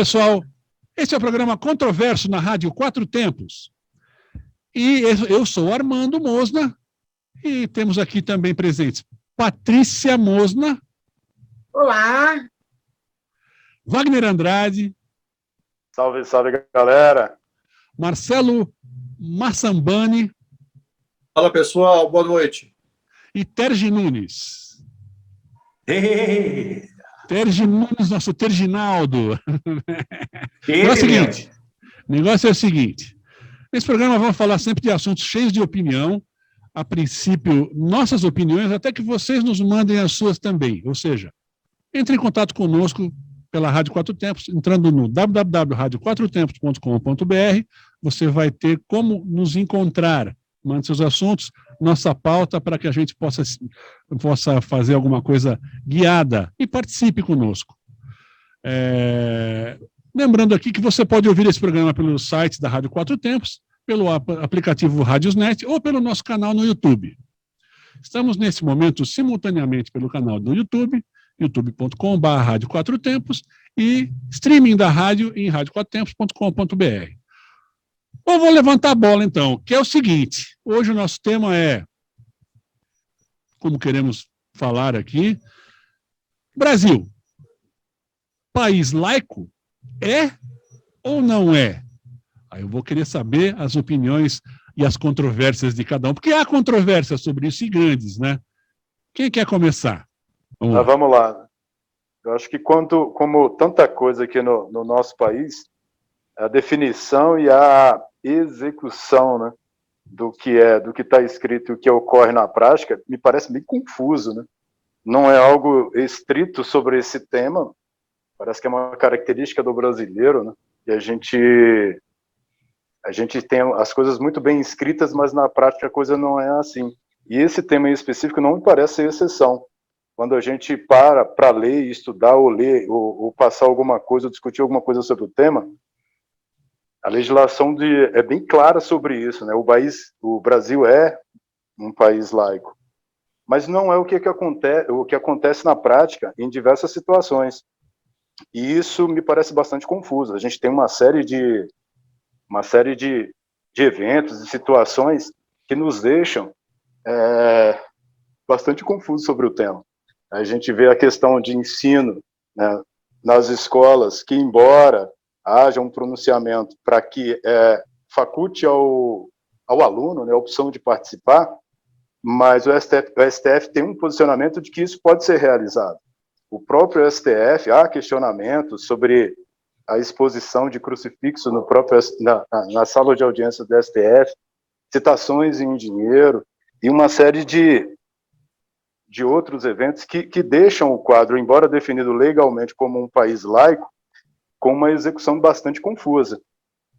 pessoal. Este é o programa Controverso na Rádio Quatro Tempos. E eu sou Armando Mosna e temos aqui também presentes Patrícia Mosna. Olá! Wagner Andrade. Salve, salve, galera! Marcelo Massambani. Fala, pessoal, boa noite. E Tergi Nunes. Tergi Nunes, nosso Terginaldo. O negócio é o seguinte, nesse programa vamos falar sempre de assuntos cheios de opinião, a princípio, nossas opiniões, até que vocês nos mandem as suas também, ou seja, entre em contato conosco pela Rádio Quatro Tempos, entrando no www.radioquatrotempos.com.br, você vai ter como nos encontrar. Mande seus assuntos, nossa pauta, para que a gente possa fazer alguma coisa guiada e participe conosco. Lembrando aqui que você pode ouvir esse programa pelo site da Rádio Quatro Tempos, pelo aplicativo Radiosnet ou pelo nosso canal no YouTube. Estamos, nesse momento, simultaneamente pelo canal do YouTube, youtube.com/Rádio Quatro Tempos, e streaming da rádio em radioquatrotempos.com.br. Eu vou levantar a bola, então, que é o seguinte, hoje o nosso tema é, como queremos falar aqui, Brasil, país laico, é ou não é? Aí eu vou querer saber as opiniões e as controvérsias de cada um, porque há controvérsias sobre isso e grandes, né? Quem quer começar? Vamos lá. Eu acho que como tanta coisa aqui no nosso país, a definição e a execução, né, do que está escrito e o que ocorre na prática, me parece meio confuso, né? Não é algo estrito sobre esse tema, parece que é uma característica do brasileiro, né? E a gente tem as coisas muito bem escritas, mas na prática a coisa não é assim. E esse tema em específico não me parece ser exceção. Quando a gente para ler, estudar, ou ler, ou passar alguma coisa, ou discutir alguma coisa sobre o tema, a legislação é bem clara sobre isso, né? O Brasil é um país laico, mas não é o que acontece na prática em diversas situações. E isso me parece bastante confuso. A gente tem uma série de eventos e situações que nos deixam bastante confusos sobre o tema. A gente vê a questão de ensino, né, nas escolas, que embora haja um pronunciamento para que faculte ao aluno, né, a opção de participar, mas o STF tem um posicionamento de que isso pode ser realizado. O próprio STF, há questionamentos sobre a exposição de crucifixo na sala de audiência do STF, citações em dinheiro e uma série de outros eventos que deixam o quadro, embora definido legalmente como um país laico, com uma execução bastante confusa.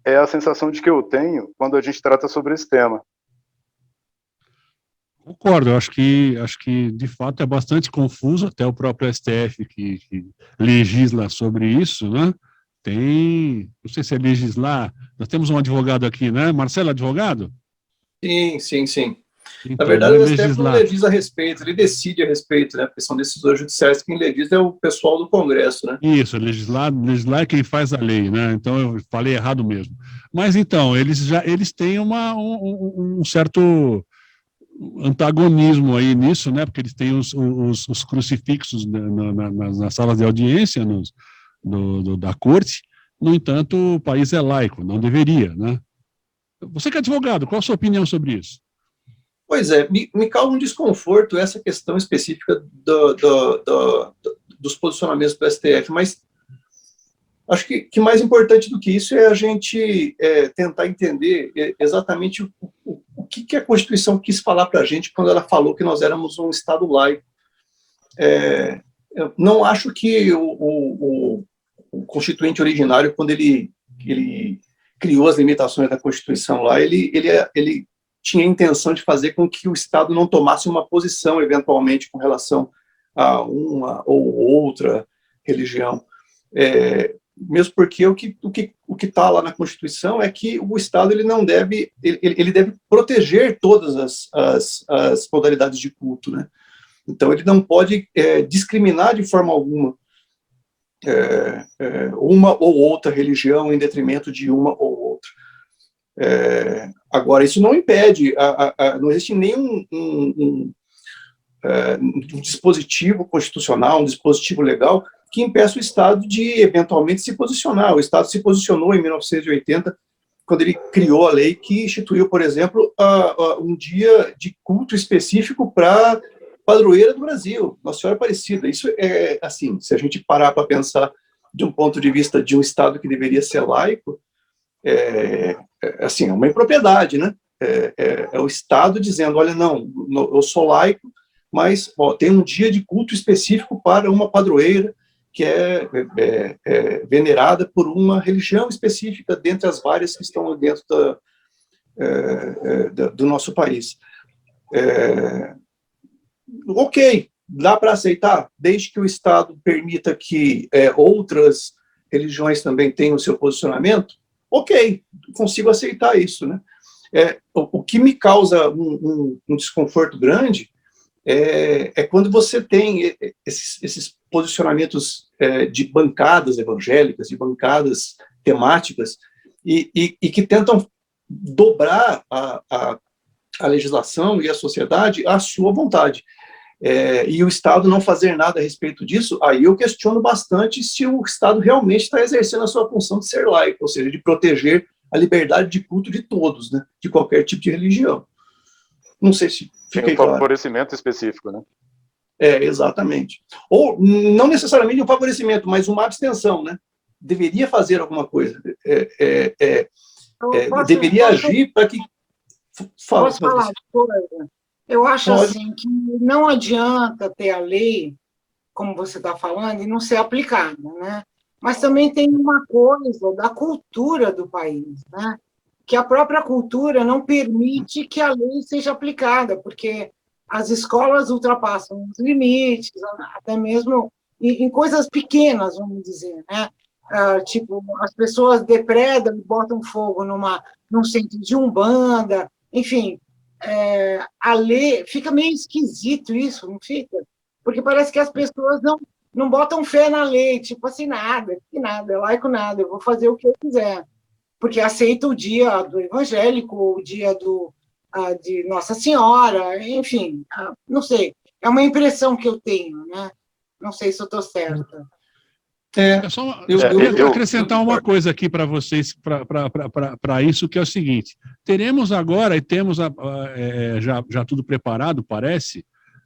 É a sensação de que eu tenho quando a gente trata sobre esse tema. Concordo, eu acho que de fato é bastante confuso, até o próprio STF que legisla sobre isso, né? Não sei se é legislar, nós temos um advogado aqui, né? Marcelo, advogado? Sim. Então, Na verdade, o STF não legisla a respeito, ele decide a respeito, né? Porque são decisões judiciais, quem legisla é o pessoal do Congresso, né? Isso, legislar é quem faz a lei, né? Então eu falei errado mesmo. Mas então, eles têm um certo antagonismo aí nisso, né? Porque eles têm os crucifixos nas salas de audiência da corte. No entanto, o país é laico, não deveria, né? Você que é advogado, qual a sua opinião sobre isso? Pois é, me causa um desconforto essa questão específica dos posicionamentos do STF, mas acho que mais importante do que isso é a gente tentar entender exatamente o que a Constituição quis falar para a gente quando ela falou que nós éramos um Estado laico. Eu não acho que o constituinte originário, quando ele criou as limitações da Constituição lá, ele tinha a intenção de fazer com que o Estado não tomasse uma posição, eventualmente, com relação a uma ou outra religião. Mesmo porque o que está lá na Constituição é que o Estado ele deve proteger todas as modalidades de culto, né? Então, ele não pode discriminar de forma alguma. uma ou outra religião em detrimento de uma ou outra. Agora, isso não impede, não existe nenhum um dispositivo constitucional, um dispositivo legal que impeça o Estado de, eventualmente, se posicionar. O Estado se posicionou em 1980, quando ele criou a lei que instituiu, por exemplo, um dia de culto específico para a padroeira do Brasil, Nossa Senhora Aparecida. Isso é, assim, se a gente parar para pensar de um ponto de vista de um Estado que deveria ser laico, assim, é uma impropriedade, né? É o Estado dizendo, olha, não, eu sou laico, mas tem um dia de culto específico para uma padroeira que é venerada por uma religião específica, dentre as várias que estão dentro do nosso país. Ok, dá para aceitar, desde que o Estado permita que outras religiões também tenham o seu posicionamento, ok, consigo aceitar isso, né? O que me causa um desconforto grande é quando você tem esses posicionamentos de bancadas evangélicas, de bancadas temáticas, e que tentam dobrar a legislação e a sociedade à sua vontade. E o Estado não fazer nada a respeito disso, aí eu questiono bastante se o Estado realmente está exercendo a sua função de ser laico, ou seja, de proteger a liberdade de culto de todos, né, de qualquer tipo de religião. Não sei se fiquei claro. Um favorecimento específico, né? Exatamente. Ou, não necessariamente um favorecimento, mas uma abstenção, né? Deveria fazer alguma coisa. Deveria agir para que... Posso falar de coisa? Eu acho assim que não adianta ter a lei, como você está falando, e não ser aplicada, né? Mas também tem uma coisa da cultura do país, né? Que a própria cultura não permite que a lei seja aplicada, porque as escolas ultrapassam os limites, até mesmo em coisas pequenas, vamos dizer, né? Tipo, as pessoas depredam e botam fogo num centro de umbanda, enfim, a lei... Fica meio esquisito isso, não fica? Porque parece que as pessoas não botam fé na lei, tipo assim, nada, laico nada, eu vou fazer o que eu quiser, porque aceita o dia do evangélico, o dia de Nossa Senhora, enfim, não sei, é uma impressão que eu tenho, né? Não sei se eu estou certa. Eu queria acrescentar uma coisa aqui para vocês, para isso, que é o seguinte: teremos agora, e temos já tudo preparado, parece,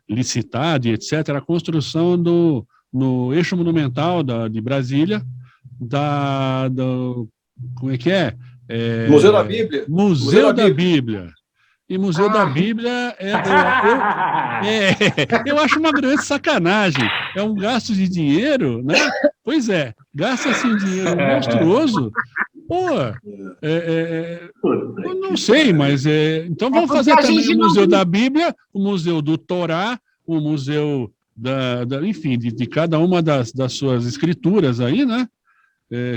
licitado e etc., a construção no eixo monumental de Brasília, como é que é? Museu da Bíblia. Museu da Bíblia. E Museu da Bíblia eu acho uma grande sacanagem. É um gasto de dinheiro, né? Pois é, gasta-se um dinheiro monstruoso. Pô, eu não sei, mas então vamos fazer também o Museu da Bíblia, o Museu do Torá, o Museu enfim, de cada uma das suas escrituras aí, né?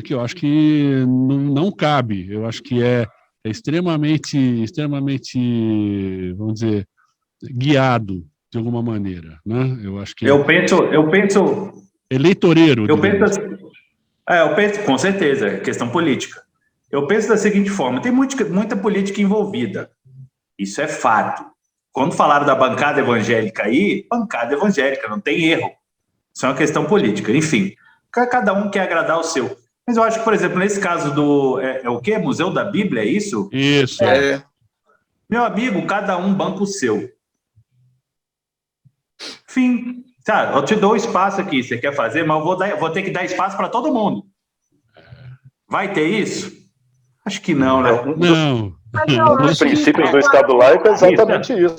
Que eu acho que não cabe. Eu acho que é extremamente, vamos dizer, guiado de alguma maneira, né? Eu acho que eu penso eleitoreiro. Eu penso, com certeza, é questão política. Eu penso da seguinte forma: tem muita política envolvida. Isso é fato. Quando falaram da bancada evangélica aí, bancada evangélica, não tem erro. Isso é uma questão política. Enfim, cada um quer agradar o seu. Mas eu acho que, por exemplo, nesse caso o quê? Museu da Bíblia, é isso? Isso. Meu amigo, cada um banca o seu. Fim. Tá, eu te dou espaço aqui, você quer fazer, mas eu vou ter que dar espaço para todo mundo. Vai ter isso? Acho que não, né? Não. Um dos princípios do Estado laico é exatamente isso.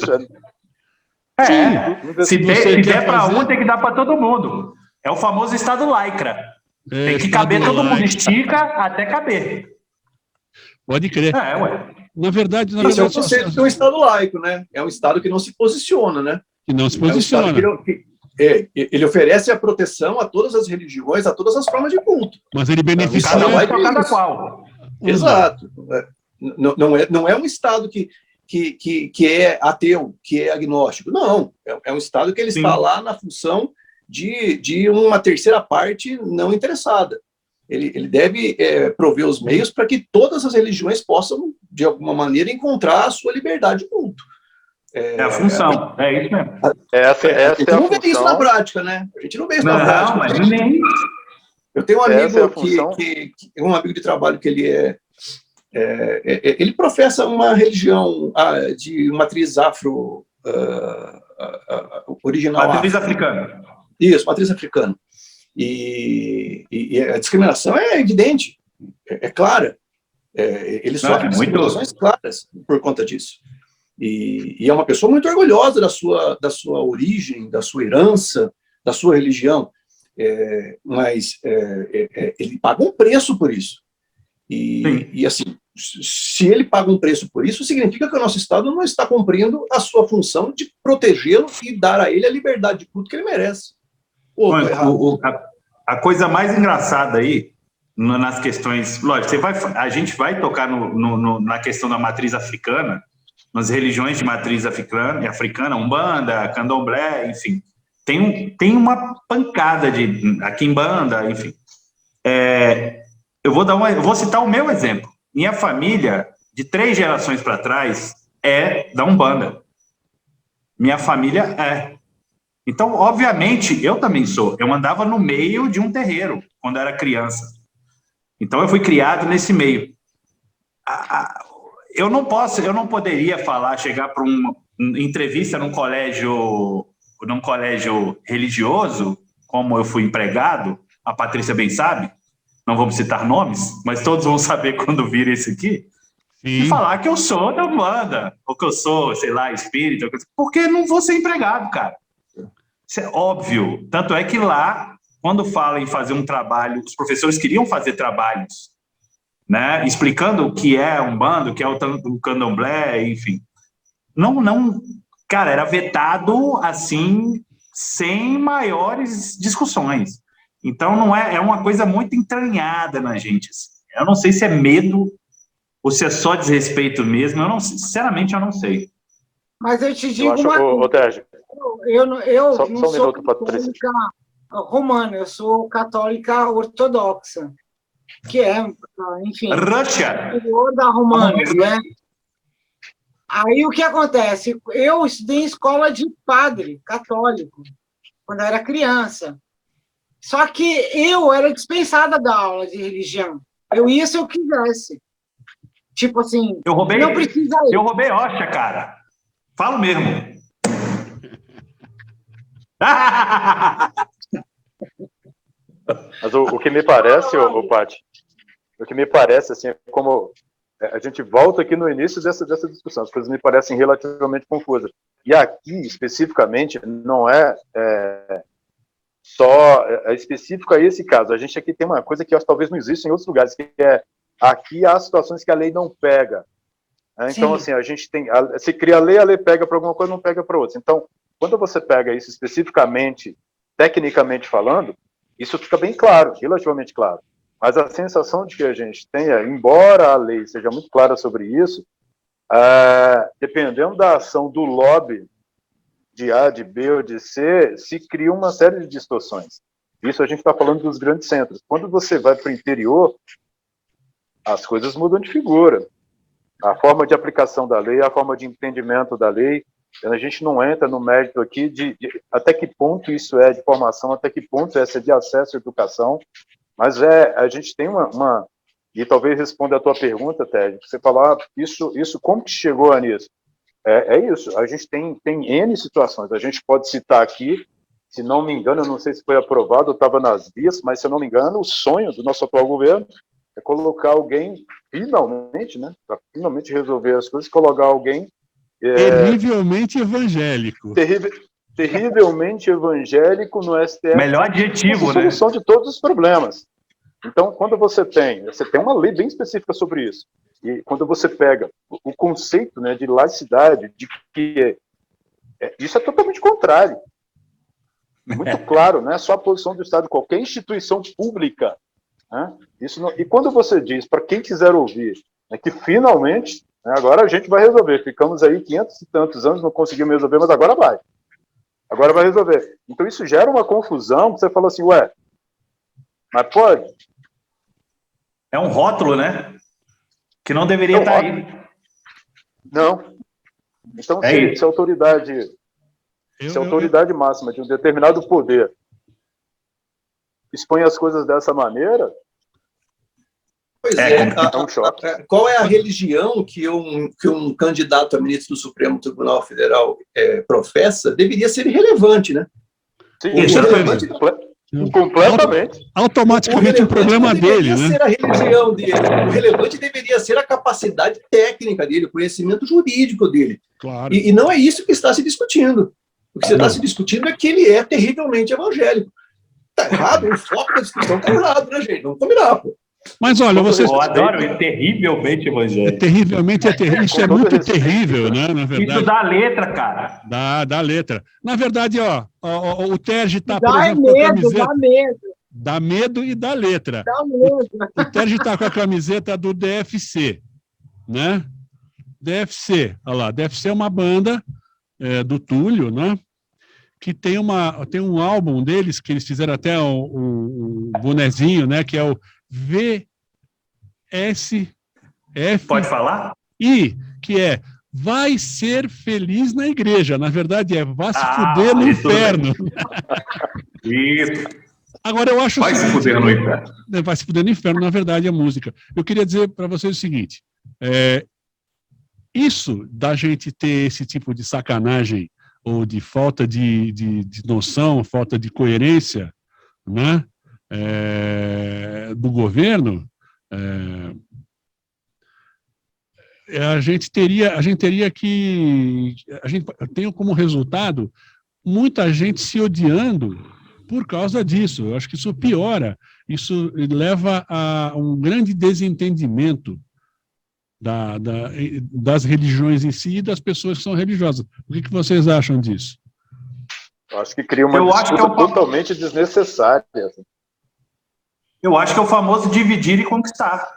Se der para um, tem que dar para todo mundo. É o famoso Estado laica. Tem que caber todo mundo, estica até caber. Pode crer. Na verdade, é o conceito de um Estado laico, né? É um Estado que não se posiciona, né? Que não se posiciona. Ele oferece a proteção a todas as religiões, a todas as formas de culto. Mas ele beneficia cada qual. Exato. Não é um Estado que é ateu, que é agnóstico. Não. É um Estado que ele está lá na função de uma terceira parte não interessada. Ele deve prover os meios para que todas as religiões possam, de alguma maneira, encontrar a sua liberdade de culto. É a função, é isso mesmo. Essa a gente é a não vê função. isso na prática, né? A gente não vê isso na prática. Não, mas nem... Eu tenho um amigo que um amigo de trabalho que ele professa uma religião de matriz afro original. Matriz africana. Isso, matriz africana. E a discriminação é evidente, é clara. Ele sofre discriminações claras por conta disso. E é uma pessoa muito orgulhosa da sua origem, da sua herança, da sua religião. Mas ele paga um preço por isso. E assim, se ele paga um preço por isso, significa que o nosso Estado não está cumprindo a sua função de protegê-lo e dar a ele a liberdade de culto que ele merece. A coisa mais engraçada aí, nas questões... Lógico, a gente vai tocar na questão da matriz africana, nas religiões de matriz africana, Umbanda, Candomblé, enfim. Tem uma pancada a Quimbanda, enfim. Eu vou citar o meu exemplo. Minha família, de 3 gerações para trás, é da Umbanda. Minha família é. Então, obviamente, eu também sou. Eu andava no meio de um terreiro, quando eu era criança. Então, eu fui criado nesse meio. Eu não poderia chegar para uma entrevista num colégio religioso, como eu fui empregado, a Patrícia bem sabe, não vamos citar nomes, mas todos vão saber quando virem isso aqui, e falar que eu sou da Umbanda, ou que eu sou, sei lá, espírita, porque não vou ser empregado, cara. Isso é óbvio. Tanto é que lá, quando fala em fazer um trabalho, os professores queriam fazer trabalhos, né, explicando o que é Umbanda, o que é o Candomblé, enfim. Não, cara, era vetado assim, sem maiores discussões. Então, não é uma coisa muito entranhada na gente. Assim. Eu não sei se é medo ou se é só desrespeito mesmo. Sinceramente, eu não sei. Mas eu te digo uma coisa. Eu não sou católica romana, eu sou católica ortodoxa, que é, enfim, o da romana, né? Aí o que acontece? Eu estudei em escola de padre católico, quando eu era criança. Só que eu era dispensada da aula de religião. Eu ia se eu quisesse. Tipo assim, não precisa ir. Eu roubei Osha, cara. Falo mesmo. Mas o que me parece, Paty, o que me parece, assim, é como a gente volta aqui no início dessa discussão, as coisas me parecem relativamente confusas. E aqui, especificamente, não é só específico a esse caso. A gente aqui tem uma coisa que talvez não exista em outros lugares, que é aqui há situações que a lei não pega. Né? Então, assim, a gente tem... Se cria a lei pega para alguma coisa, não pega para outra. Então, quando você pega isso especificamente, tecnicamente falando, isso fica bem claro, relativamente claro. Mas a sensação de que a gente tem embora a lei seja muito clara sobre isso, dependendo da ação do lobby de A, de B ou de C, se cria uma série de distorções. Isso a gente está falando dos grandes centros. Quando você vai para o interior, as coisas mudam de figura. A forma de aplicação da lei, a forma de entendimento da lei, a gente não entra no mérito aqui de até que ponto isso é de formação, até que ponto é de acesso à educação, mas a gente tem uma e talvez responda a tua pergunta, Ted, você falar isso como que chegou nisso? É isso, a gente tem N situações, a gente pode citar aqui, se não me engano, eu não sei se foi aprovado ou estava nas vias, mas se eu não me engano, o sonho do nosso atual governo é colocar alguém, finalmente, né, para finalmente resolver as coisas, colocar alguém terrivelmente evangélico. Terrivelmente evangélico no STF. Melhor adjetivo, né? Solução de todos os problemas. Então, quando você tem uma lei bem específica sobre isso, e quando você pega o conceito, né, de laicidade, de que isso é totalmente contrário. Muito claro, não é só a posição do Estado, qualquer instituição pública. Né? E quando você diz, para quem quiser ouvir, que finalmente, agora a gente vai resolver. Ficamos aí 500 e tantos anos, não conseguimos resolver, mas agora vai. Agora vai resolver. Então isso gera uma confusão, você fala assim, ué, mas pode? É um rótulo, né? Que não deveria estar aí. Não. Então, É se a autoridade máxima de um determinado poder expõe as coisas dessa maneira, pois é um choque. Qual é a religião que um candidato a ministro do Supremo Tribunal Federal professa? Deveria ser irrelevante, né? Sim, irrelevante, completamente. Automaticamente o problema dele, né? Deveria ser a religião dele. O relevante deveria ser a capacidade técnica dele, o conhecimento jurídico dele. Claro. E não é isso que está se discutindo. O que você está se discutindo é que ele é terrivelmente evangélico. Está errado, o foco da discussão está errado, né, gente? Vamos combinar, pô. Mas olha, vocês... Eu adoro, é terrivelmente evangélico. É terrível. Isso é muito terrível, né, na verdade. Isso dá letra, cara. Dá letra. Na verdade, o Terje está, por Dá exemplo, medo, com a camiseta... dá medo. Dá medo e dá letra. Dá medo. O Terje está com a camiseta do DFC, né? DFC, olha lá, DFC é uma banda do Túlio, né? Que tem um álbum deles, que eles fizeram até um bonezinho, né? Que é o VSF. Pode falar? I, que é vai ser feliz na igreja. Na verdade, vá se fuder no inferno. Isso. Agora, eu acho... Vai se fuder no inferno. Vai se fuder no inferno, na verdade, é a música. Eu queria dizer para vocês o seguinte, isso da gente ter esse tipo de sacanagem ou de falta de noção, falta de coerência, né, do governo, a gente teria que... A gente tem como resultado muita gente se odiando por causa disso. Eu acho que isso piora, isso leva a um grande desentendimento das religiões em si e das pessoas que são religiosas. O que vocês acham disso? Eu acho que cria uma disputa totalmente desnecessária. Eu acho que é o famoso dividir e conquistar.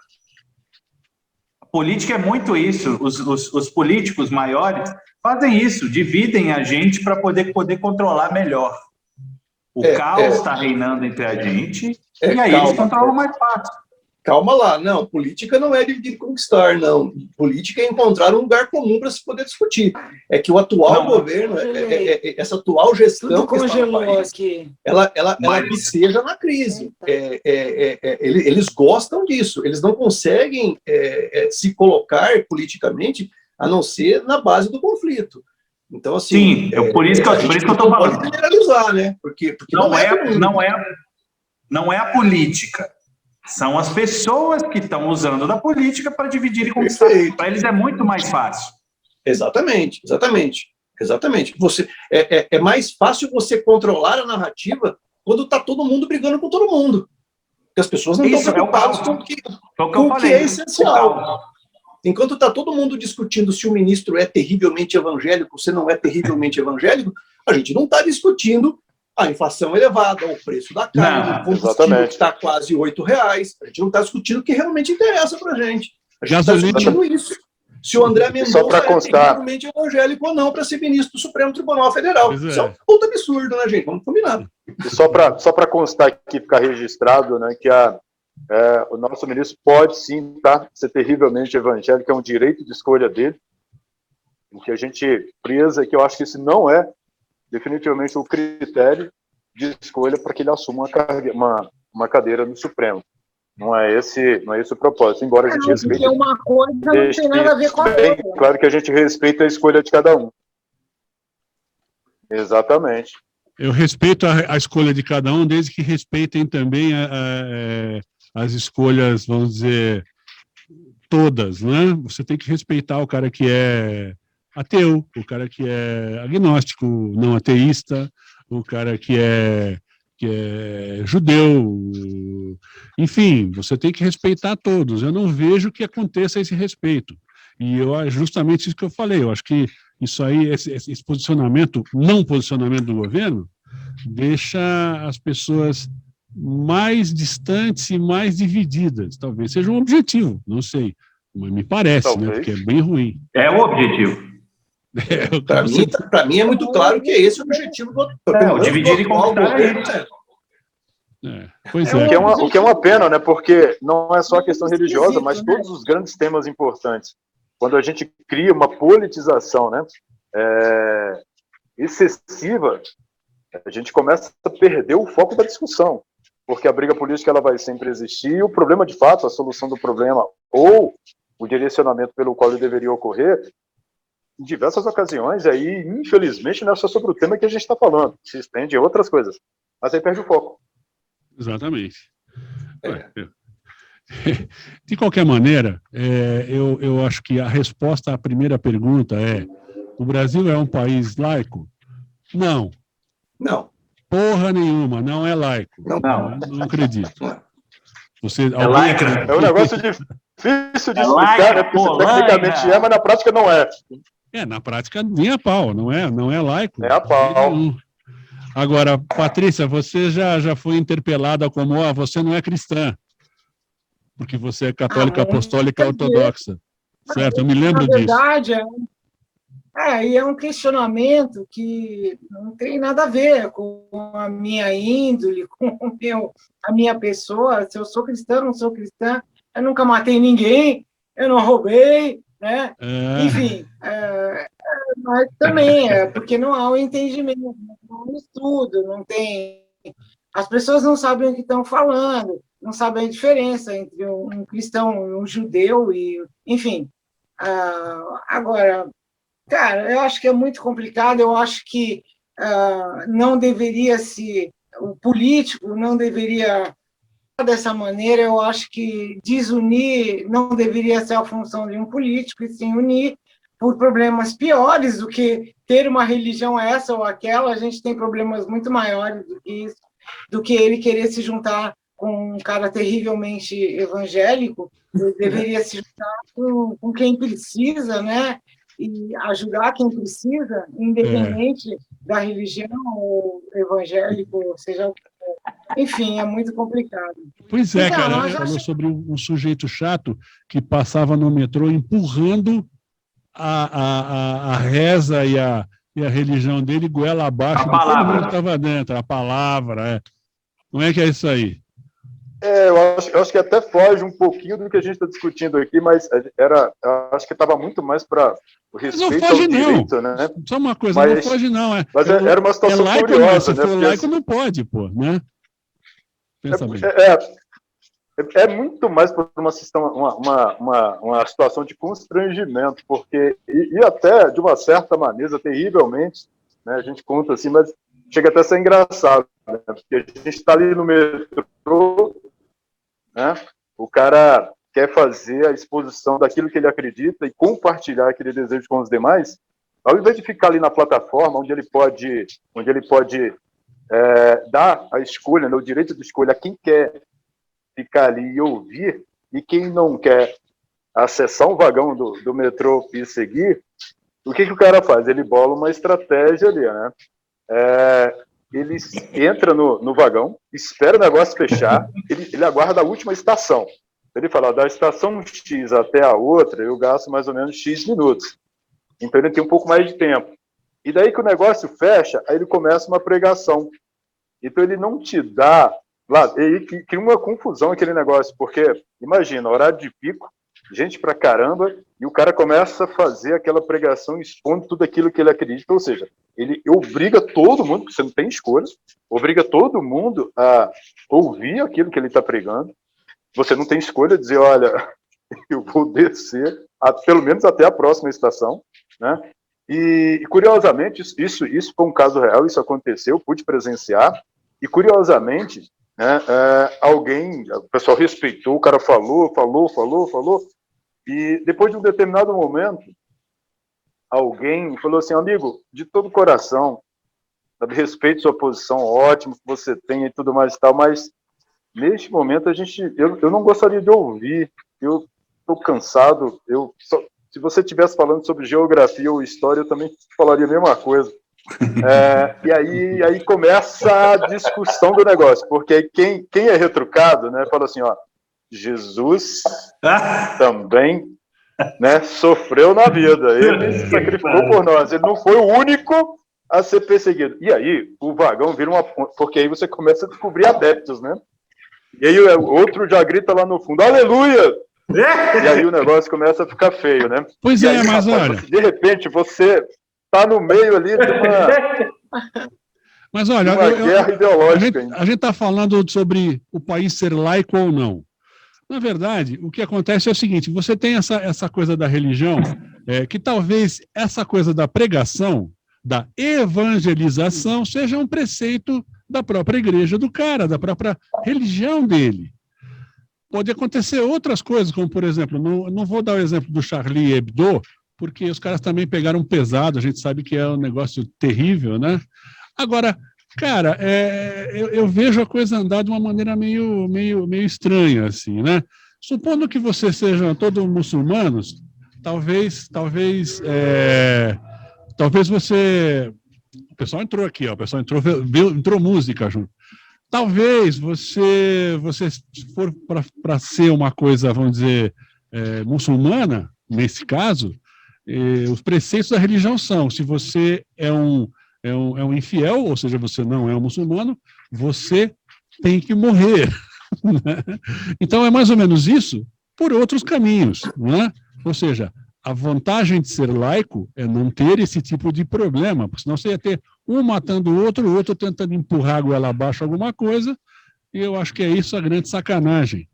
A política é muito isso. Os políticos maiores fazem isso, dividem a gente para poder controlar melhor. O caos está reinando entre a gente e aí eles controlam mais fácil. Calma lá, não, política não é dividir e conquistar, não. Política é encontrar um lugar comum para se poder discutir. É que o atual governo, essa atual gestão que está no país, ela viceja na crise. Eles gostam disso, eles não conseguem se colocar politicamente a não ser na base do conflito. Então, assim... Sim, por isso que eu estou falando. Pode generalizar, né? Porque não é a política. São as pessoas que estão usando da política para dividir e conquistar. Para eles é muito mais fácil. Exatamente. É mais fácil você controlar a narrativa quando está todo mundo brigando com todo mundo. Porque as pessoas não estão preocupadas com o que é essencial. Enquanto está todo mundo discutindo se o ministro é terrivelmente evangélico, se não é terrivelmente evangélico, a gente não está discutindo a inflação elevada, o preço da carne, o combustível que está quase R$8. A gente não está discutindo o que realmente interessa para a gente. A gente está discutindo isso. Se o André Mendonça é terrivelmente evangélico ou não para ser ministro do Supremo Tribunal Federal. Isso é um puta absurdo, né, gente? Vamos combinar. E só para constar aqui, ficar registrado, né, que o nosso ministro pode sim ser terrivelmente evangélico, é um direito de escolha dele. O que a gente preza é que eu acho que isso não é definitivamente o critério de escolha para que ele assuma uma cadeira no Supremo. Não é esse o propósito, embora a gente respeite... Porque uma coisa não tem nada a ver com a outra. Claro que a gente respeita a escolha de cada um. Exatamente. Eu respeito a escolha de cada um, desde que respeitem também as escolhas, vamos dizer, todas, né? Você tem que respeitar o cara que é ateu, o cara que é agnóstico, não ateísta, o cara que é judeu, enfim, você tem que respeitar todos. Eu não vejo que aconteça esse respeito. E justamente isso que eu falei, eu acho que isso aí, esse posicionamento, não posicionamento do governo, deixa as pessoas mais distantes e mais divididas. Talvez seja um objetivo, não sei, mas me parece, né, porque é bem ruim. É o objetivo. Para mim é muito claro que é esse o objetivo do o dividir e conquistar Pois é. O que é uma pena, né? Porque não é só a questão religiosa, mas todos os grandes temas importantes. Quando a gente cria uma politização, né, excessiva, a gente começa a perder o foco da discussão, porque a briga política ela vai sempre existir, e o problema de fato, a solução do problema, ou o direcionamento pelo qual ele deveria ocorrer, em diversas ocasiões, aí, infelizmente, não é só sobre o tema que a gente está falando, se estende a outras coisas, mas aí perde o foco. Exatamente. De qualquer maneira, eu acho que a resposta à primeira pergunta é: o Brasil é um país laico? Não. Não. Porra nenhuma, não é laico. Não acredito. É laico. É um negócio difícil de explicar, né? Porque tecnicamente mas na prática não é. Na prática nem a pau, não é laico. É a pau. Agora, Patrícia, você já foi interpelada como você não é cristã, porque você é católica apostólica ortodoxa, certo? Eu me lembro disso. Na verdade, e é um questionamento que não tem nada a ver com a minha índole, com a minha pessoa. Se eu sou cristã, não sou cristã, eu nunca matei ninguém, eu não roubei, né? Enfim, mas também porque não há um entendimento, não há um estudo, não tem... As pessoas não sabem o que estão falando, não sabem a diferença entre um cristão e um judeu, enfim. Agora, cara, eu acho que é muito complicado, eu acho que não deveria o político não deveria dessa maneira, eu acho que desunir não deveria ser a função de um político, e sim unir por problemas piores do que ter uma religião essa ou aquela. A gente tem problemas muito maiores do que isso, do que ele querer se juntar com um cara terrivelmente evangélico. Ele deveria se juntar com quem precisa, né? E ajudar quem precisa, independente da religião ou evangélico, ou seja o que for. Enfim, é muito complicado. Pois é, cara, você falou sobre um sujeito chato que passava no metrô empurrando a reza e a religião dele goela abaixo. A palavra. Todo mundo estava dentro, a palavra. Como é que é isso aí? Eu acho que até foge um pouquinho do que a gente está discutindo aqui, mas eu acho que estava muito mais para o respeito ao direito, né? Só uma coisa, não foge não. Mas era uma situação laico, curiosa, né? Se for laico, não pode, pô, né? Pensa bem. É muito mais por uma situação de constrangimento, porque, e até, de uma certa maneira, terrivelmente, né, a gente conta assim, mas chega até a ser engraçado, né, porque a gente está ali no metrô, né, o cara quer fazer a exposição daquilo que ele acredita e compartilhar aquele desejo com os demais, ao invés de ficar ali na plataforma, onde ele pode dar a escolha, né, o direito de escolha a quem quer ficar ali e ouvir, e quem não quer acessar um vagão do metrô e seguir, o que o cara faz? Ele bola uma estratégia ali, né? Ele entra no vagão, espera o negócio fechar, ele aguarda a última estação. Ele fala, da estação X até a outra, eu gasto mais ou menos X minutos. Então ele tem um pouco mais de tempo. E daí que o negócio fecha, aí ele começa uma pregação. Então ele não te dá... E cria uma confusão aquele negócio, porque, imagina, horário de pico, gente pra caramba, e o cara começa a fazer aquela pregação expondo tudo aquilo que ele acredita, ou seja, ele obriga todo mundo, porque você não tem escolha, obriga todo mundo a ouvir aquilo que ele está pregando, você não tem escolha de dizer, olha, eu vou descer, pelo menos até a próxima estação, né? E curiosamente, isso foi um caso real, isso aconteceu, pude presenciar, e curiosamente, né, o pessoal respeitou, o cara falou, e depois de um determinado momento, alguém falou assim, amigo, de todo coração, sabe, respeito sua posição, ótimo que você tem e tudo mais e tal, mas neste momento eu não gostaria de ouvir, eu estou cansado, se você estivesse falando sobre geografia ou história, eu também falaria a mesma coisa. E aí começa a discussão do negócio, porque aí quem é retrucado, né, fala assim, ó, Jesus também né, sofreu na vida. Ele se sacrificou por nós. Ele não foi o único a ser perseguido. E aí, o vagão vira uma... Porque aí você começa a descobrir adeptos, né? E aí o outro já grita lá no fundo, aleluia! E aí o negócio começa a ficar feio, né? Pois e é, aí, mas rapaz, olha... de repente, você tá no meio ali de uma... Mas olha, guerra ideológica. A gente está falando sobre o país ser laico ou não. Na verdade, o que acontece é o seguinte, você tem essa coisa da religião, que talvez essa coisa da pregação, da evangelização, seja um preceito da própria igreja do cara, da própria religião dele. Pode acontecer outras coisas, como, por exemplo, não vou dar o exemplo do Charlie Hebdo, porque os caras também pegaram pesado, a gente sabe que é um negócio terrível, né? Agora, cara, eu vejo a coisa andar de uma maneira meio estranha, assim, né? Supondo que vocês sejam todos muçulmanos, talvez você... O pessoal entrou aqui, ó, o pessoal entrou música junto. Talvez você for para ser uma coisa, vamos dizer, muçulmana, nesse caso, os preceitos da religião são, se você é um infiel, ou seja, você não é um muçulmano, você tem que morrer. Então, é mais ou menos isso por outros caminhos, né? Ou seja, a vantagem de ser laico é não ter esse tipo de problema, porque senão você ia ter um matando o outro tentando empurrar a goela abaixo alguma coisa, e eu acho que é isso a grande sacanagem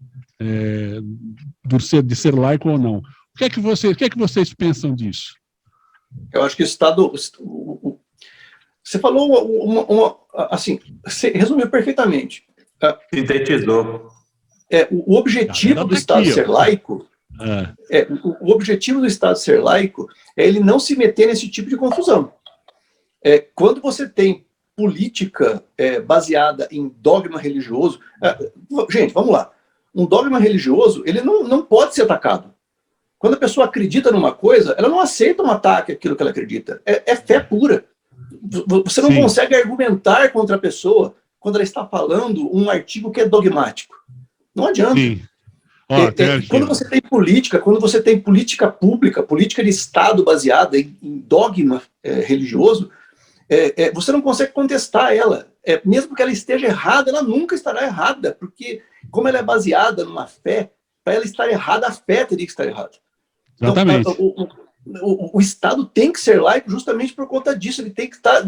de ser laico ou não. O que é que vocês pensam disso? Eu acho que o Estado... Você falou assim, você resumiu perfeitamente. Sintetizou. O objetivo do Estado ser laico, o objetivo do Estado ser laico é ele não se meter nesse tipo de confusão. Quando você tem política baseada em dogma religioso, gente, vamos lá. Um dogma religioso, ele não pode ser atacado. Quando a pessoa acredita numa coisa, ela não aceita um ataque àquilo que ela acredita. É fé pura. Você não consegue argumentar contra a pessoa quando ela está falando um artigo que é dogmático. Não adianta. Sim. Quando você tem política pública, política de Estado baseada em dogma religioso, você não consegue contestar ela. Mesmo que ela esteja errada, ela nunca estará errada, porque como ela é baseada numa fé, para ela estar errada, a fé teria que estar errada. Exatamente. Então, o Estado tem que ser laico justamente por conta disso, ele tem que estar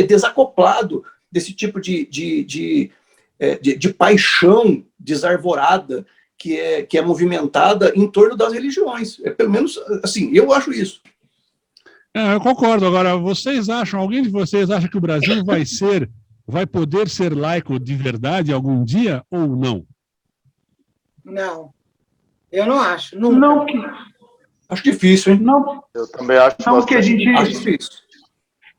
desacoplado desse tipo de paixão desarvorada que é movimentada em torno das religiões. Pelo menos, assim, eu acho isso. Eu concordo. Agora, alguém de vocês acha que o Brasil vai poder ser laico de verdade algum dia ou não? Não. Eu não acho. Nunca. Não, acho difícil, hein? Não. Eu também acho que a gente... Acho difícil.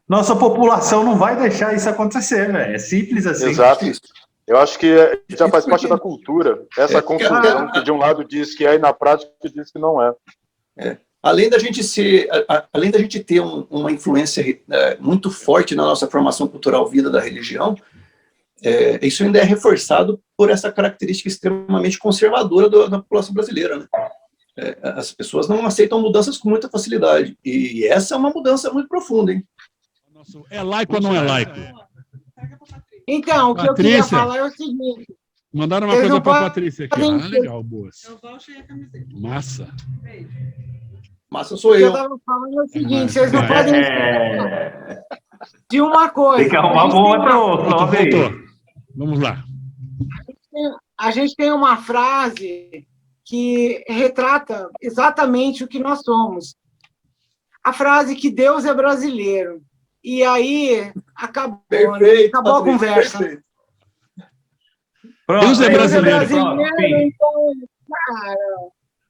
Nossa população não vai deixar isso acontecer, velho. É simples assim. Exato. Eu acho que já faz parte da cultura, essa confusão que de um lado diz que é e na prática diz que não é. Além da gente ter uma influência muito forte na nossa formação cultural vida da religião, isso ainda é reforçado por essa característica extremamente conservadora da população brasileira, né? As pessoas não aceitam mudanças com muita facilidade, e essa é uma mudança muito profunda, hein? É laico ou não é laico? Então, o que eu queria falar é o seguinte. Mandaram uma coisa para a Patrícia aqui. Legal, boas. Massa. Massa sou eu. O que eu estava falando é o seguinte, vocês não podem de uma coisa. Tem que arrumar um outro. Vamos lá. A gente tem uma frase que retrata exatamente o que nós somos. A frase que Deus é brasileiro. E aí, acabou a conversa. Pronto, Deus é brasileiro. Então, cara...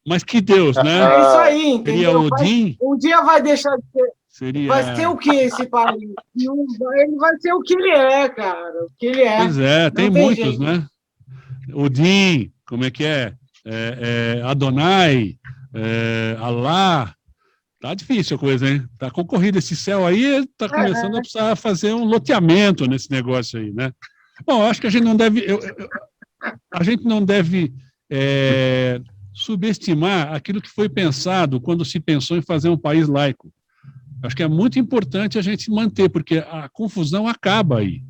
Mas que Deus, né? É isso aí, entendeu? Seria Odin? Um dia vai deixar de ser... Vai ser o que esse país? Ele vai ser o que ele é, cara. O que ele é. Pois tem muitos, jeito. Né? Odin, como é que é? Adonai, Alá... Tá difícil a coisa, hein? Tá concorrido esse céu aí, tá começando a precisar fazer um loteamento nesse negócio aí, né? Bom, acho que a gente não deve subestimar aquilo que foi pensado quando se pensou em fazer um país laico. Acho que é muito importante a gente manter, porque a confusão acaba aí.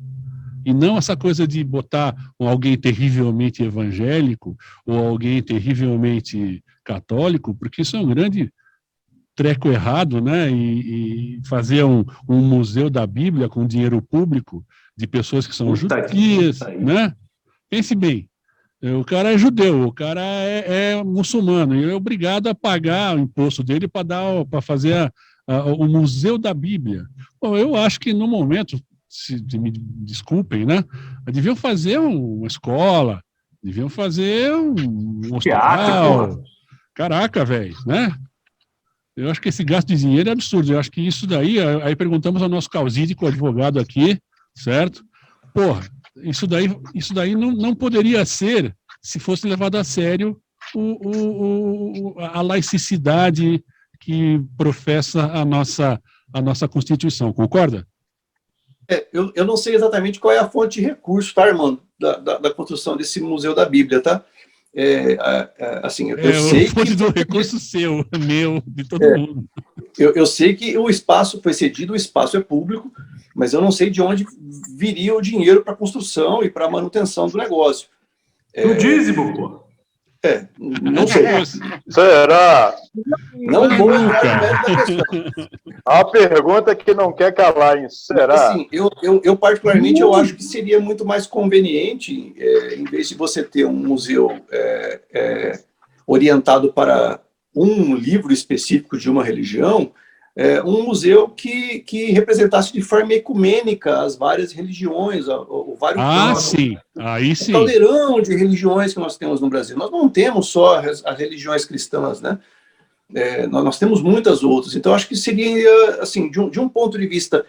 E não essa coisa de botar alguém terrivelmente evangélico ou alguém terrivelmente católico, porque isso é um grande treco errado, né? E fazer um museu da Bíblia com dinheiro público de pessoas que são judias, né? Pense bem, o cara é judeu, o cara é muçulmano, e ele é obrigado a pagar o imposto dele para fazer o museu da Bíblia. Bom, eu acho que no momento, me desculpem, né? Deviam fazer uma escola, deviam fazer um hospital. Caraca, velho, né? Eu acho que esse gasto de dinheiro é absurdo. Eu acho que isso daí, aí perguntamos ao nosso causídico advogado aqui, certo? Porra, isso daí não poderia ser se fosse levado a sério a laicidade que professa a nossa Constituição, concorda? Eu não sei exatamente qual é a fonte de recurso, tá, irmão, da construção desse Museu da Bíblia, tá? Assim, eu sei fonte que... do recurso seu, meu, de todo mundo. Eu sei que o espaço foi cedido, o espaço é público, mas eu não sei de onde viria o dinheiro para a construção e para a manutenção do negócio. O dízimo, pô. Não sei. Será? Não vou entrar no mérito da questão. A pergunta que não quer calar, hein? Será? Assim, eu particularmente, eu acho que seria muito mais conveniente, em vez de você ter um museu orientado para um livro específico de uma religião, um museu que representasse de forma ecumênica as várias religiões, o vários sim. Aí sim. O caldeirão de religiões que nós temos no Brasil. Nós não temos só as religiões cristãs, né? Nós temos muitas outras. Então, acho que seria, assim, de um ponto de vista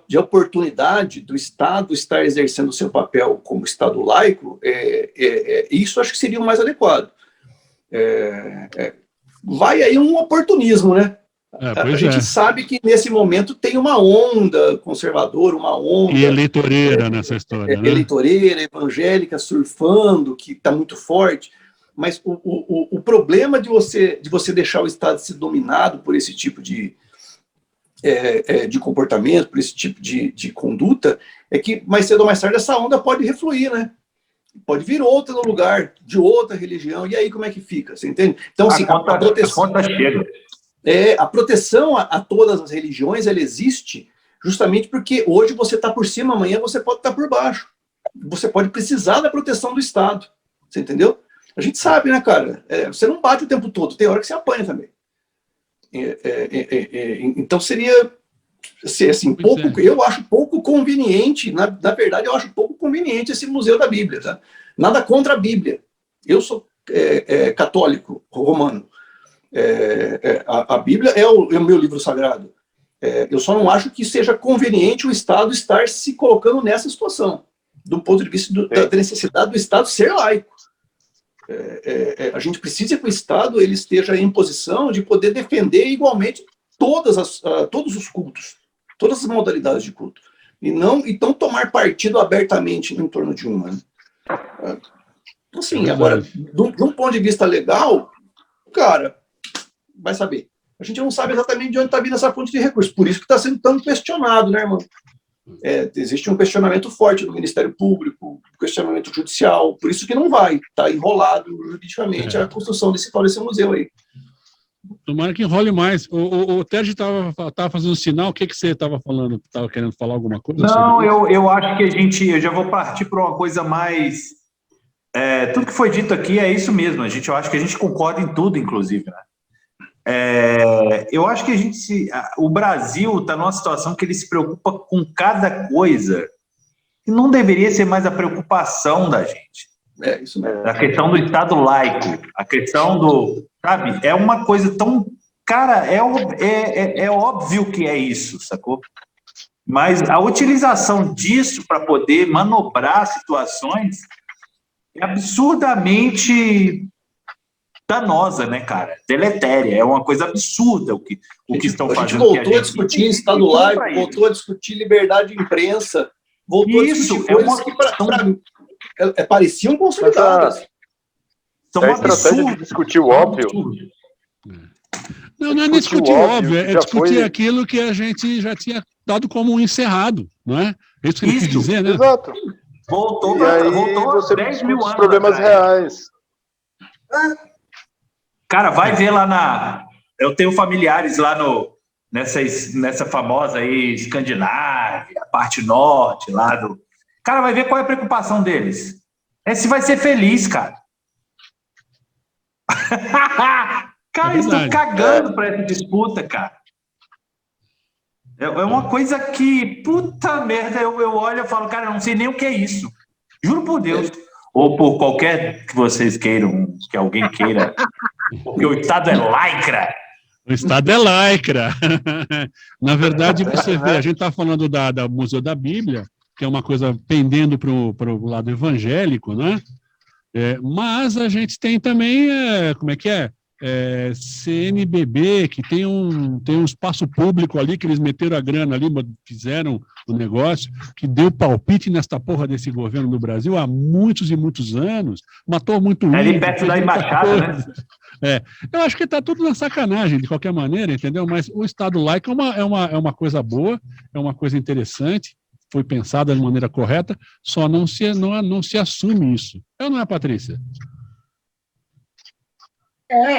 de oportunidade do Estado estar exercendo o seu papel como Estado laico, isso acho que seria o mais adequado. Vai aí um oportunismo, né? A gente sabe que nesse momento tem uma onda conservadora, uma onda... E eleitoreira nessa história, né? Eleitoreira, evangélica, surfando, que está muito forte. Mas o problema de você deixar o Estado ser dominado por esse tipo de comportamento, por esse tipo de conduta, é que mais cedo ou mais tarde essa onda pode refluir, né? Pode vir outra no lugar, de outra religião, e aí como é que fica? Você entende? Então, assim, a conta chega. A proteção a todas as religiões, ela existe justamente porque hoje você está por cima, amanhã você pode estar por baixo. Você pode precisar da proteção do Estado. Você entendeu? A gente sabe, né, cara? Você não bate o tempo todo, tem hora que você apanha também. Então seria assim, eu acho pouco conveniente, na verdade, eu acho pouco conveniente esse Museu da Bíblia. Tá? Nada contra a Bíblia. Eu sou católico romano. A Bíblia é o meu livro sagrado. Eu só não acho que seja conveniente o Estado estar se colocando nessa situação, do ponto de vista da necessidade do Estado ser laico. A gente precisa que o Estado ele esteja em posição de poder defender igualmente todos os cultos, todas as modalidades de culto, e não tomar partido abertamente em torno de uma. Né? Assim, agora, de um ponto de vista legal, cara, vai saber. A gente não sabe exatamente de onde está vindo essa fonte de recursos, por isso que está sendo tão questionado, né, irmão? Existe um questionamento forte do Ministério Público, questionamento judicial, por isso que não vai, está enrolado juridicamente a construção desse museu aí. Tomara que enrole mais. O Terje estava fazendo um sinal, o que você estava falando? Estava querendo falar alguma coisa? Não, eu acho que eu já vou partir para uma coisa mais... tudo que foi dito aqui é isso mesmo, eu acho que a gente concorda em tudo, inclusive, né? Eu acho que o Brasil está numa situação que ele se preocupa com cada coisa que não deveria ser mais a preocupação da gente. Isso mesmo. A questão do Estado laico, a questão do... Sabe? É uma coisa tão... Cara, é óbvio que é isso, sacou? Mas a utilização disso para poder manobrar situações é absurdamente... danosa, né, cara? Deletéria, é uma coisa absurda o que estão fazendo. A gente voltou a discutir Estado laico, voltou a discutir liberdade de imprensa, voltou a discutir coisas que para mim pareciam consolidadas. São a estratégia de discutir o óbvio. Não é nem discutir o óbvio, é discutir aquilo que a gente já tinha dado como um encerrado, não é? É isso que ele quis dizer, né? Exato. Voltou você 10 mil anos. Problemas reais. Cara, vai ver lá na... Eu tenho familiares lá nessa famosa aí, Escandinávia, parte norte, lá do... Cara, vai ver qual é a preocupação deles. É se vai ser feliz, cara. Cara, eles estão cagando para essa disputa, cara. É uma coisa que, puta merda, eu olho e falo, cara, eu não sei nem o que é isso. Juro por Deus. Ou por qualquer que vocês queiram, que alguém queira. Porque o Estado é lacra. O Estado é lacra. Na verdade, você vê, a gente está falando da Museu da Bíblia, que é uma coisa pendendo para o lado evangélico, né? Mas a gente tem também, como é que é? CNBB, que tem um espaço público ali, que eles meteram a grana ali, fizeram o negócio, que deu palpite nesta porra desse governo do Brasil há muitos e muitos anos, matou muito índio. Ali perto da embaixada, né? Eu acho que está tudo na sacanagem, de qualquer maneira, entendeu? Mas o Estado laico é uma coisa boa, é uma coisa interessante, foi pensada de maneira correta, só não se assume isso. Não é, Patrícia?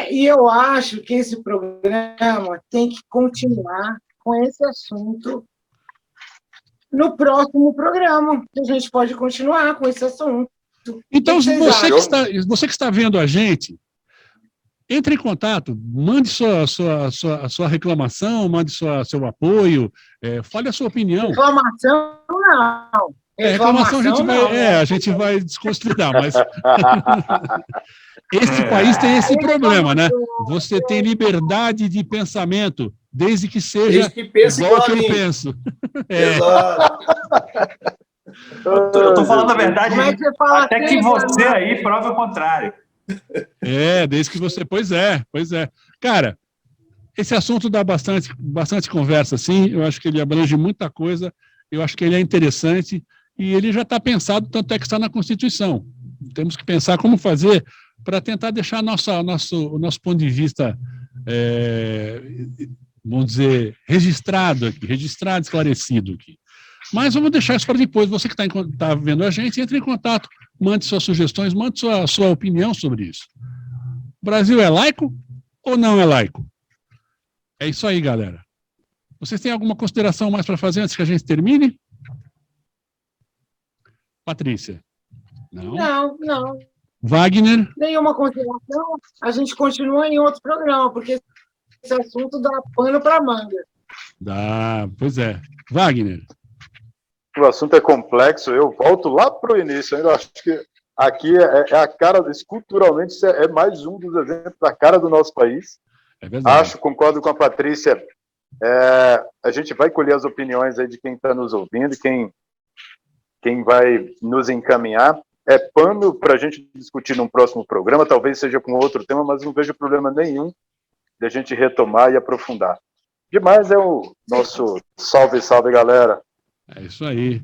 E eu acho que esse programa tem que continuar com esse assunto no próximo programa. A gente pode continuar com esse assunto. Então, você que está vendo a gente, entre em contato, mande sua reclamação, mande seu apoio, fale a sua opinião. Reclamação, não. Reclamação a gente vai desconsiderar, mas... Esse país tem esse problema, né? Você tem liberdade de pensamento, desde que seja igual que eu penso. Exato. Eu estou falando a verdade, até que você aí prove o contrário. Desde que você... Pois é. Cara, esse assunto dá bastante conversa, sim. Eu acho que ele abrange muita coisa. Eu acho que ele é interessante e ele já está pensado, tanto é que está na Constituição. Temos que pensar como fazer para tentar deixar o nosso ponto de vista, vamos dizer, registrado, esclarecido aqui. Mas vamos deixar isso para depois. Você que está vendo a gente, entre em contato, mande suas sugestões, mande sua opinião sobre isso. O Brasil é laico ou não é laico? É isso aí, galera. Vocês têm alguma consideração mais para fazer antes que a gente termine? Patrícia? Não. Wagner? Nenhuma consideração. A gente continua em outro programa, porque esse assunto dá pano para manga. Dá, pois é. Wagner? O assunto é complexo. Eu volto lá para o início. Eu acho que aqui é a cara, culturalmente, é mais um dos exemplos da cara do nosso país. É verdade. Concordo com a Patrícia. A gente vai colher as opiniões aí de quem está nos ouvindo, quem vai nos encaminhar. É pano para a gente discutir num próximo programa, talvez seja com outro tema, mas não vejo problema nenhum de a gente retomar e aprofundar. Demais é o nosso salve, galera. É isso aí.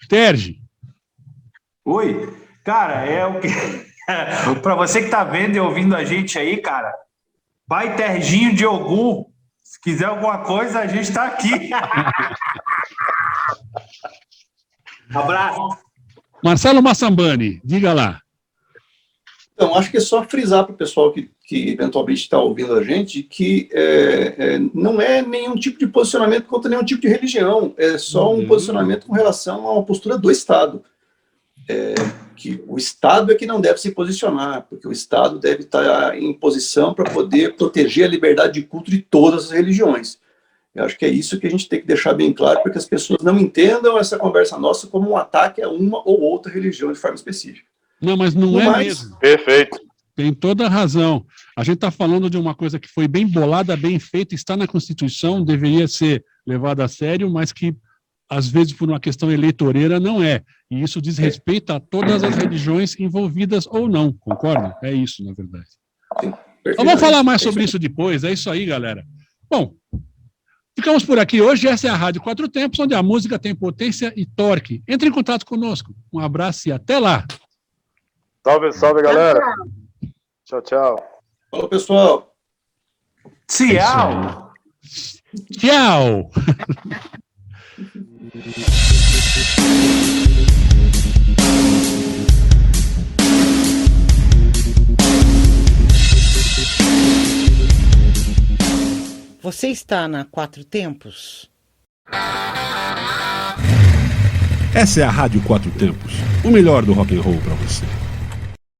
Terge. Oi. Cara, o que... para você que está vendo e ouvindo a gente aí, cara, Pai Terginho de Ogum, se quiser alguma coisa, a gente está aqui. Abraço. Marcelo Massambani, diga lá. Então, acho que é só frisar para o pessoal que eventualmente está ouvindo a gente que não é nenhum tipo de posicionamento contra nenhum tipo de religião, é só um posicionamento com relação a uma postura do Estado. Que o Estado é que não deve se posicionar, porque o Estado deve estar em posição para poder proteger a liberdade de culto de todas as religiões. Eu acho que é isso que a gente tem que deixar bem claro, para que as pessoas não entendam essa conversa nossa como um ataque a uma ou outra religião de forma específica. Não, mas não é mesmo. Perfeito. Tem toda a razão. A gente está falando de uma coisa que foi bem bolada, bem feita, está na Constituição, deveria ser levada a sério, mas que, às vezes, por uma questão eleitoreira, não é. E isso diz respeito a todas as religiões envolvidas ou não, concorda? É isso, na verdade. Sim, então, vamos falar mais sobre isso depois. É isso aí, galera. Bom, ficamos por aqui hoje. Essa é a Rádio Quatro Tempos, onde a música tem potência e torque. Entre em contato conosco. Um abraço e até lá. Salve, galera. Tchau, tchau. Falou, pessoal. Tchau. Tchau! Você está na Quatro Tempos? Essa é a Rádio Quatro Tempos, o melhor do rock and roll para você.